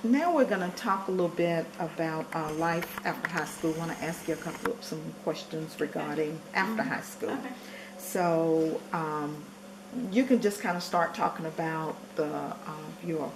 now we're going to talk a little bit about life after high school. I want to ask you some questions regarding after high school. Okay. So you can just kind of start talking about your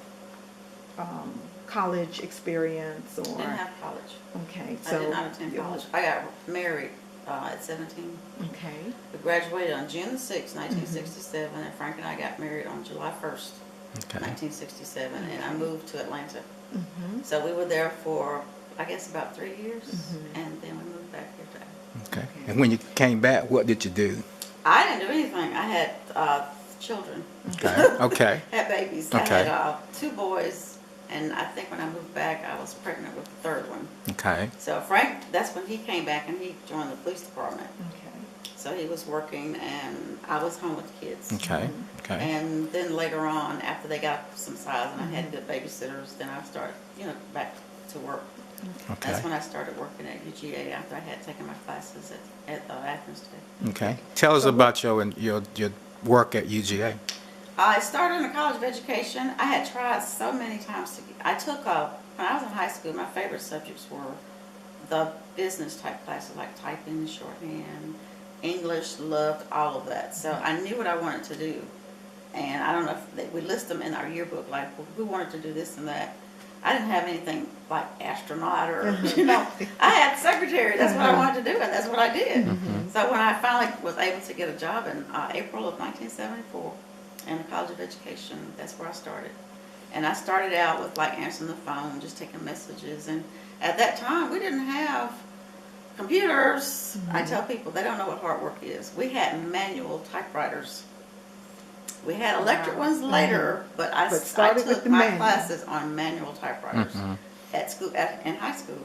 college experience, or Didn't have college. okay. I did not attend college. I got married at 17. Okay. We graduated on June the 6th, 1967, and Frank and I got married on July 1st, Okay. 1967, and I moved to Atlanta. Mm-hmm. So we were there for, I guess, about 3 years, Mhm. and then we moved back here to Okay. And when you came back, what did you do? I didn't do anything. I had children. Okay. Okay. Had babies. Okay. I had 2 boys, and I think when I moved back, I was pregnant with the 3rd one. Okay. So Frank, that's when he came back and he joined the police department. Okay. So he was working and I was home with the kids. Okay. Okay. And then later on, after they got some size and I had good babysitters, then I started, back to work. Okay. That's when I started working at UGA after I had taken my classes at Athens State. Okay. Tell us about your work at UGA. I started in the College of Education. I had tried so many times to I took when I was in high school, my favorite subjects were the business type classes like typing, shorthand, English, loved all of that. So I knew what I wanted to do. And I don't know if we list them in our yearbook, like who wanted to do this and that. I didn't have anything like astronaut or, I had secretary. That's what I wanted to do, and that's what I did. So when I finally was able to get a job in April of 1974 in the College of Education, that's where I started. And I started out with like answering the phone, just taking messages. And at that time, we didn't have computers. I tell people they don't know what hard work is. We had manual typewriters. We had electric ones later, but I took my classes on manual typewriters at school, in high school.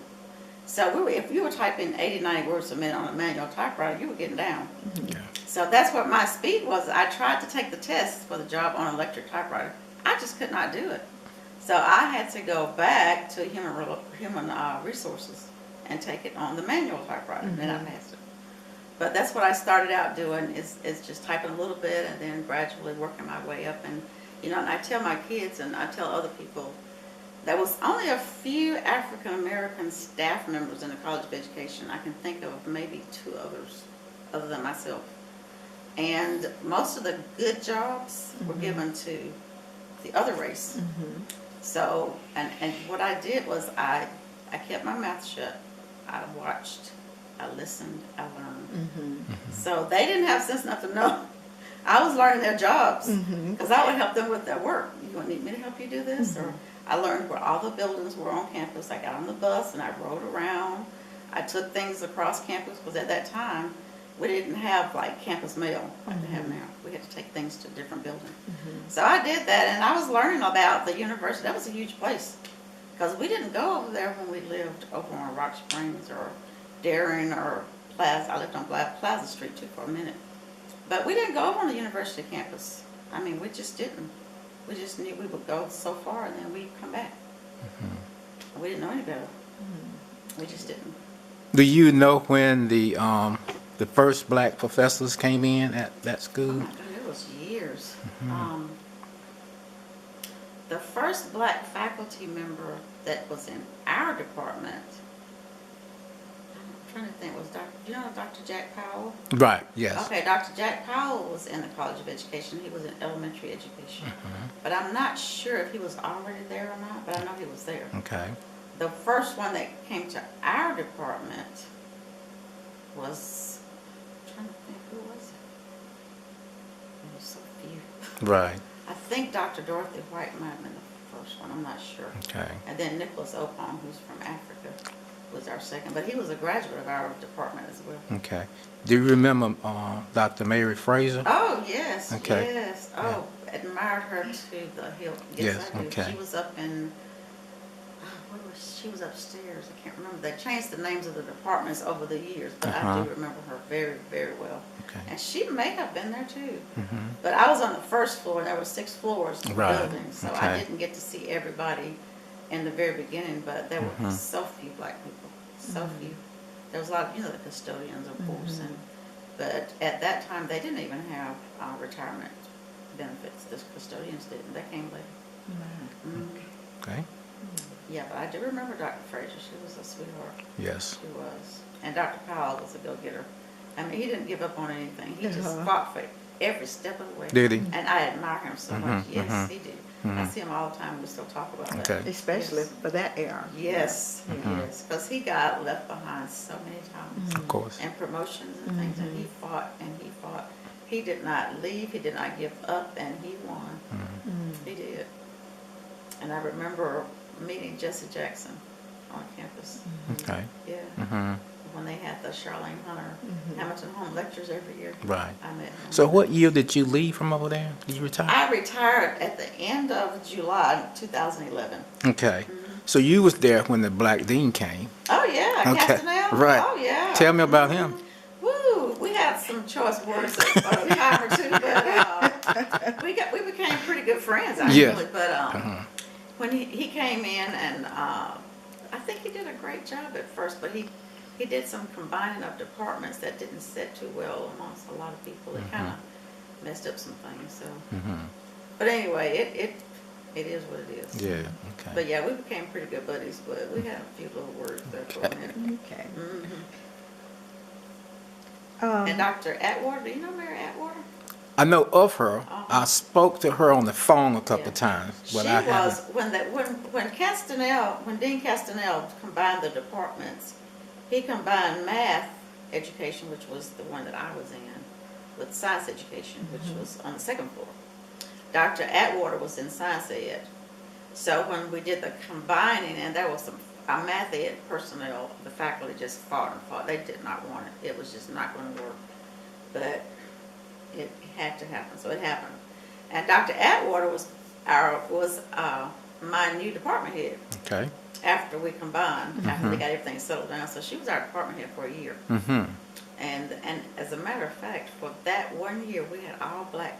So if you were typing 80, 90 words a minute on a manual typewriter, you were getting down. Yeah. So that's what my speed was. I tried to take the test for the job on an electric typewriter. I just could not do it. So I had to go back to human resources and take it on the manual typewriter, and then I passed it. But that's what I started out doing is just typing a little bit and then gradually working my way up. And, and I tell my kids and I tell other people, there was only a few African-American staff members in the College of Education. I can think of maybe 2 others other than myself. And most of the good jobs were given to the other race. So, and what I did was I kept my mouth shut. I watched, I listened, I learned. So they didn't have sense enough to know I was learning their jobs because I would help them with their work. You want need me to help you do this? Or I learned where all the buildings were on campus. I got on the bus and I rode around. I took things across campus because at that time we didn't have like campus mail like they have now. We had to take things to different buildings. So I did that and I was learning about the university. That was a huge place because we didn't go over there when we lived over on Rock Springs or Darien or Plaza. I lived on Plaza Street too for a minute. But we didn't go over on the university campus. I mean, we just didn't. We just knew we would go so far and then we'd come back. We didn't know any better. We just didn't. Do you know when the first black professors came in at that school? Oh my God, it was years. The first black faculty member that was in our department, I'm trying to think, was Dr. Jack Powell? Right. Yes. Okay, Dr. Jack Powell was in the College of Education. He was in elementary education. But I'm not sure if he was already there or not, but I know he was there. Okay. The first one that came to our department was, I'm trying to think, who was it? There was so few. Right. I think Dr. Dorothy White might have been the first one. I'm not sure. Okay. And then Nicholas Opon, who's from Africa, was our second. But he was a graduate of our department as well. Okay. Do you remember Dr. Mary Fraser? Oh, yes. Okay. Yes. Oh, admired her to the hilt. Yes, I do. Okay. She was up in, she was upstairs. I can't remember. They changed the names of the departments over the years, but I do remember her very, very well. Okay. And she may have been there too. But I was on the first floor, and there were 6 floors to the building, so I didn't get to see everybody in the very beginning, but there were so few black people, so few. There was a lot of, the custodians, of course, but at that time, they didn't even have retirement benefits. The custodians didn't. They came later. Okay. Yeah, but I do remember Dr. Frazier. She was a sweetheart. Yes. She was. And Dr. Powell was a go-getter. I mean, he didn't give up on anything. He just Uh-huh. fought for every step of the way. Did he? And I admire him so much. Yes, mhm. he did. I see him all the time. We still talk about that. Okay. Especially Yes. for that era. Yes, Mhm. yes, because he got left behind so many times. Of course. And promotions and things, and he fought and he fought. He did not leave, he did not give up, and he won. He did. And I remember meeting Jesse Jackson on campus. Okay. Yeah, Mm-hmm. when they had the Charlene Hunter Hamilton Home lectures every year. Right. I met him. So what year did you leave from over there? Did you retire? I retired at the end of July 2011. Okay. So you was there when the black dean came. Oh, yeah, Okay. Castanel? Right. Oh, yeah. Tell me about him. Woo, we had some choice words at a time or two, but we became pretty good friends, actually. Yeah. But when he came in, and I think he did a great job at first, but he did some combining of departments that didn't sit too well amongst a lot of people. It kind of messed up some things. So, but anyway, it is what it is. Yeah. Okay. But yeah, we became pretty good buddies, but we had a few little words there for a minute. Okay. And Dr. Atwater, do you know Mary Atwater? I know of her. Uh-huh. I spoke to her on the phone a couple Yeah. of times, She but I was, haven't. when Dean Castanel combined the departments, he combined math education, which was the one that I was in, with science education, which was on the second floor. Dr. Atwater was in science ed. So when we did the combining, and there was some, our math ed personnel, the faculty just fought and fought. They did not want it. It was just not going to work. But it had to happen, so it happened. And Dr. Atwater was my new department head Okay. after we combined, after we got everything settled down. So she was our department head for a year. Mm-hmm. And as a matter of fact, for that 1 year, we had all black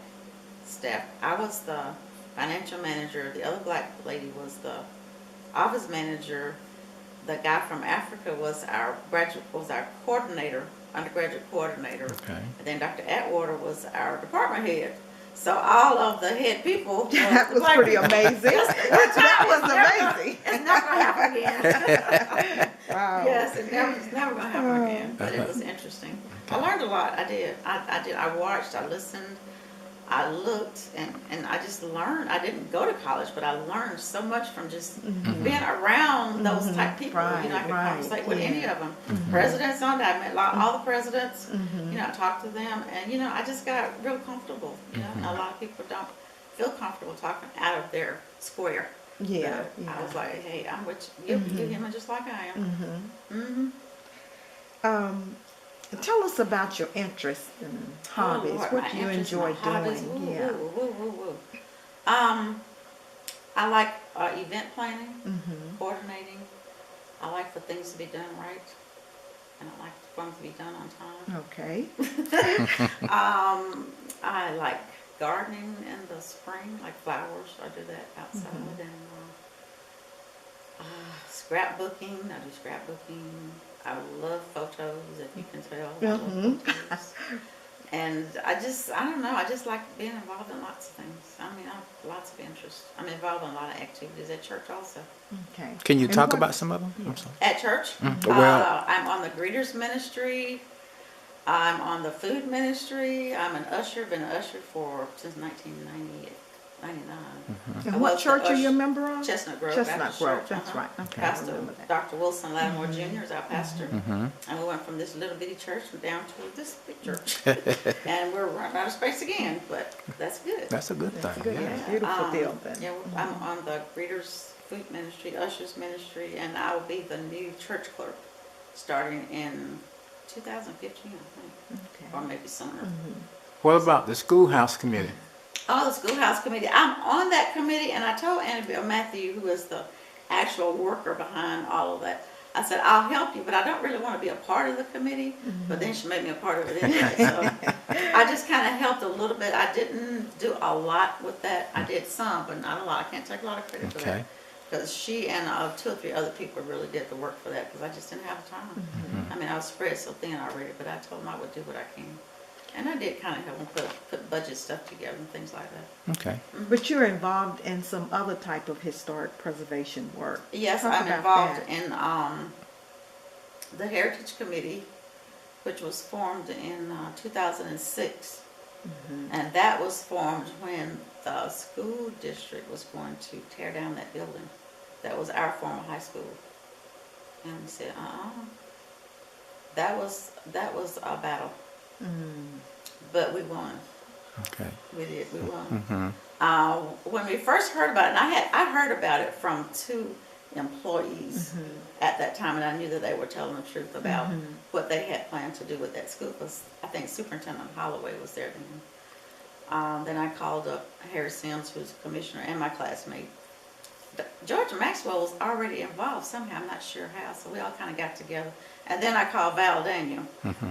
staff. I was the financial manager. The other black lady was the office manager. The guy from Africa was our coordinator, undergraduate coordinator. Okay. And then Dr. Atwater was our department head. So all of the head people. That was pretty amazing. That was amazing. It's never going to happen again. Wow. Yes, it's never going to happen again. But it was interesting. I learned a lot. I did. I did. I watched. I listened. I looked, and I just learned. I didn't go to college, but I learned so much from just being around those type people. You know, I could conversate with any of them. Presidents on that. I met all the presidents. You know, I talked to them, and you know, I just got real comfortable. You know, and a lot of people don't feel comfortable talking out of their square. Yeah. But I was like, hey, I'm with you. You're human just like I am. Tell us about your interests and hobbies. Oh, Lord, What my do you interests, enjoy my hobbies. doing? Woo, Yeah. woo, woo, woo, woo. I like event planning, coordinating. I like for things to be done right, and I like for them to be done on time. Okay. I like gardening in the spring, like flowers. I do that outside, and scrapbooking. I do scrapbooking. I love photos, if you can tell. I love photos. And I don't know, I just like being involved in lots of things. I mean, I have lots of interests. I'm involved in a lot of activities at church also. Okay. Can you And talk what- about some of them? I'm sorry. At church, Well- I'm on the greeters ministry. I'm on the food ministry. I'm an usher, been an usher since 1999. And what church are you a member of? Chestnut Grove Chestnut Baptist Grove, Church, that's right. Okay, I Pastor remember that. Dr. Wilson Lattimore Jr. is our pastor. And we went from this little bitty church down to this big church. And we're running out of space again, but that's good. That's a good thing. Good, Yeah. yeah. Beautiful deal then. Yeah, I'm on the greeters food ministry, ushers ministry, and I will be the new church clerk starting in 2015, I think, Okay. or maybe sooner. What about the schoolhouse committee? Oh, the schoolhouse committee. I'm on that committee, and I told Annabelle Matthew, who is the actual worker behind all of that, I said, I'll help you, but I don't really want to be a part of the committee. But then she made me a part of it anyway. So I just kind of helped a little bit. I didn't do a lot with that. I did some, but not a lot. I can't take a lot of credit for that. Okay. Because she and 2 or 3 other people really did the work for that, because I just didn't have time. I mean, I was spread so thin already, but I told them I would do what I can. And I did kind of help them put budget stuff together and things like that. Okay. But you're involved in some other type of historic preservation work. Yes, Talk I'm about involved that. in the Heritage Committee, which was formed in 2006. And that was formed when the school district was going to tear down that building. That was our former high school. And we said, That was a battle. But we won. Okay. We did. We won. Mm-hmm. When we first heard about it, and I heard about it from 2 employees at that time, and I knew that they were telling the truth about what they had planned to do with that school, because I think Superintendent Holloway was there then. Then I called up Harry Sims, who's a commissioner, and my classmate. Georgia Maxwell was already involved somehow, I'm not sure how, so we all kind of got together. And then I called Val Daniel.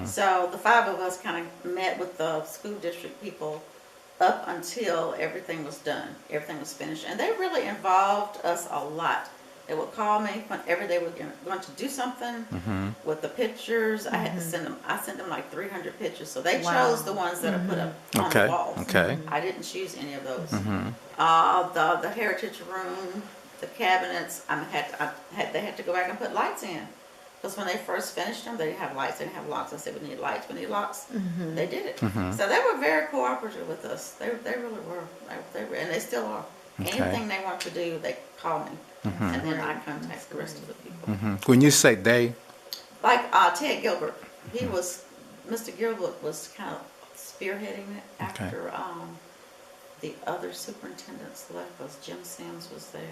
So the 5 of us kind of met with the school district people up until everything was done, everything was finished. And they really involved us a lot. They would call me whenever they were going to do something with the pictures. I had to send them, I sent them like 300 pictures. So they chose the ones that are put up on the walls. Okay. I didn't choose any of those. The heritage room, the cabinets, they had to go back and put lights in. Because when they first finished them, they didn't have lights, they didn't have locks. I said, we need lights, we need locks. They did it. So they were very cooperative with us. They really were. They were, and they still are. Okay. Anything they want to do, they call me. And then I contact the rest of the people. When you say they, Like Ted Gilbert, Mr. Gilbert was kind of spearheading it after the other superintendents left, because Jim Sims was there.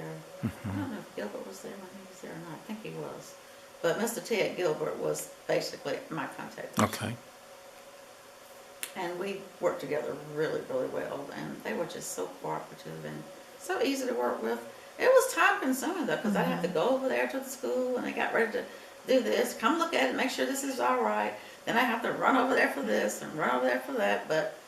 I don't know if Gilbert was there when he was there or not. I think he was. But Mr. Ted Gilbert was basically my contact person. okay. And we worked together really, really well. And they were just so cooperative and so easy to work with. It was time consuming though, because I'd have to go over there to the school and they got ready to do this. Come look at it, make sure this is all right. Then I have to run over there for this and run over there for that. But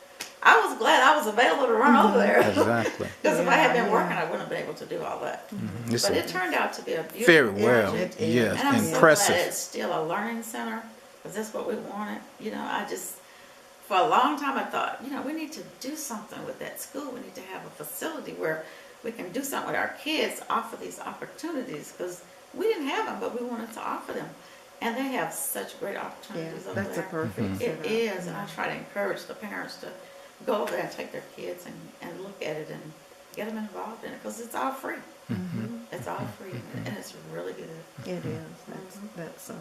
I was glad I was available to run over there. Exactly. Because if I had been working, I wouldn't have been able to do all that. It's But it turned out to be a beautiful very well. area. Yes, And I'm so impressive. glad it's still a learning center, because that's what we wanted. You know, for a long time I thought, we need to do something with that school. We need to have a facility where we can do something with our kids, offer these opportunities, because we didn't have them, but we wanted to offer them. And they have such great opportunities over That's a there. perfect It setup. is, and I try to encourage the parents to go over there and take their kids and look at it and get them involved in it, because it's all free. It's all free, and it's really good. It is. That's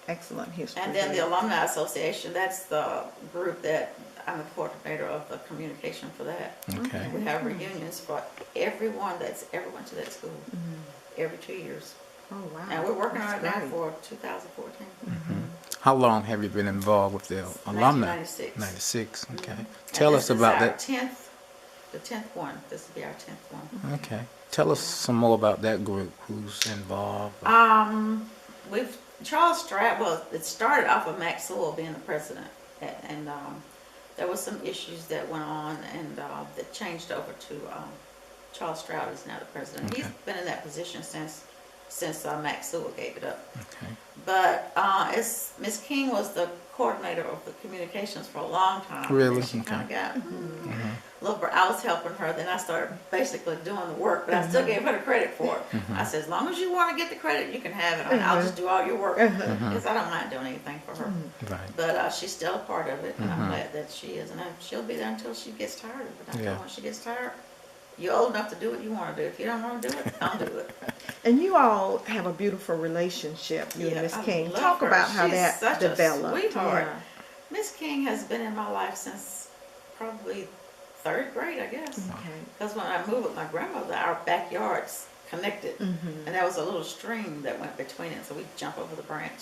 excellent history. And then the Alumni Association, that's the group that I'm the coordinator of the communication for that. Okay. We have reunions for everyone that's ever went to that school, every 2 years. Oh, wow. And we're working on it That's now great. for 2014. How long have you been involved with the alumni? 1996. 96. Okay. And Tell this us is about our that. 10th, the 10th one. This will be our 10th one. Okay. Tell us some more about that group. Who's involved? Charles Stroud, well, it started off with Max Sewell being the president, and there was some issues that went on, and that changed over to Charles Stroud is now the president. Okay. He's been in that position since Max Sewell gave it up. Okay. But Miss King was the coordinator of the communications for a long time. Really? And she kind of Okay. got a little bit. I was helping her, then I started basically doing the work, but I still gave her the credit for it. I said, as long as you want to get the credit, you can have it. I'll just do all your work, because I don't mind doing anything for her. Right. But she's still a part of it, and I'm glad that she is. And she'll be there until she gets tired of it. I told her when she gets tired, you're old enough to do what you want to do. If you don't want to do it, I'll do it. And you all have a beautiful relationship, you and Yeah, Miss I King. love Talk her. about how She's that such a developed. sweetheart. Yeah. Miss King has been in my life since probably 3rd grade, I guess. Okay. Because when I moved with my grandmother, our backyards connected, and there was a little stream that went between it, so we'd jump over the branch.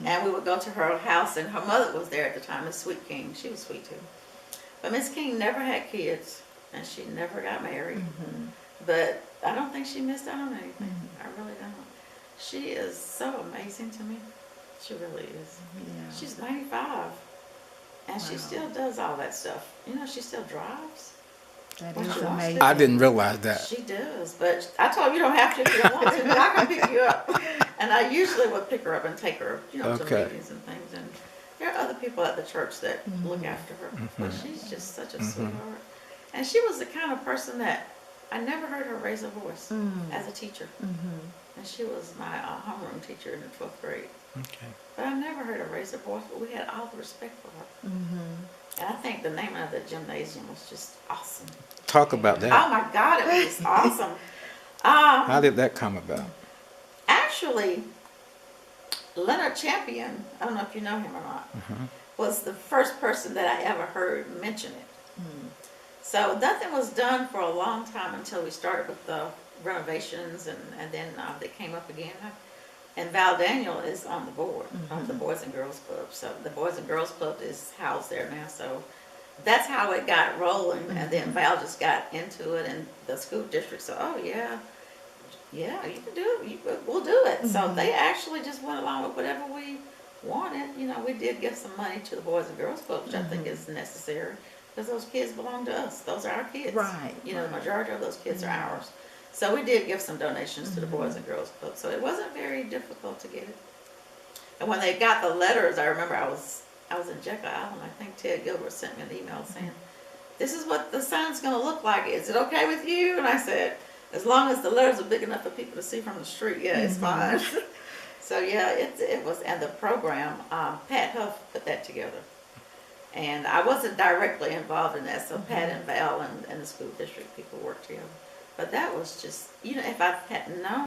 And we would go to her house, and her mother was there at the time, Miss Sweet King. She was sweet too. But Miss King never had kids, and she never got married. But I don't think she missed out on anything. I really don't. She is so amazing to me. She really is. Yeah. She's 95, and she Wow. still does all that stuff. She still drives. That Well, is she wants to. amazing. I didn't realize that. She does, but I told her you don't have to if you don't want to, but I can pick you up. And I usually would pick her up and take her, to Okay. meetings and things. And there are other people at the church that look after her, but she's just such a sweetheart. And she was the kind of person that I never heard her raise her voice as a teacher. And she was my homeroom teacher in the 12th grade. Okay. But I never heard her raise her voice, but we had all the respect for her. And I think the name of the gymnasium was just awesome. Talk about that. Oh my God, it was just awesome. How did that come about? Actually, Leonard Champion, I don't know if you know him or not, was the first person that I ever heard mention it. So nothing was done for a long time until we started with the renovations, and then they came up again. And Val Daniel is on the board of the Boys and Girls Club. So the Boys and Girls Club is housed there now. So that's how it got rolling. And then Val just got into it, and the school district said, oh yeah, you can do it. We'll do it. So they actually just went along with whatever we wanted. You know, we did give some money to the Boys and Girls Club, which I think is necessary, because those kids belong to us. Those are our kids. Right. You know, the majority of those kids are ours. So we did give some donations to the Boys and Girls Club. So it wasn't very difficult to get it. And when they got the letters, I remember I was in Jekyll Island. I think Ted Gilbert sent me an email saying, this is what the sign's going to look like. Is it okay with you? And I said, as long as the letters are big enough for people to see from the street, yeah, it's fine. So yeah, it was, and the program, Pat Huff put that together. And I wasn't directly involved in that, so Pat and Val and the school district people worked together. But that was just, you know, if I hadn't known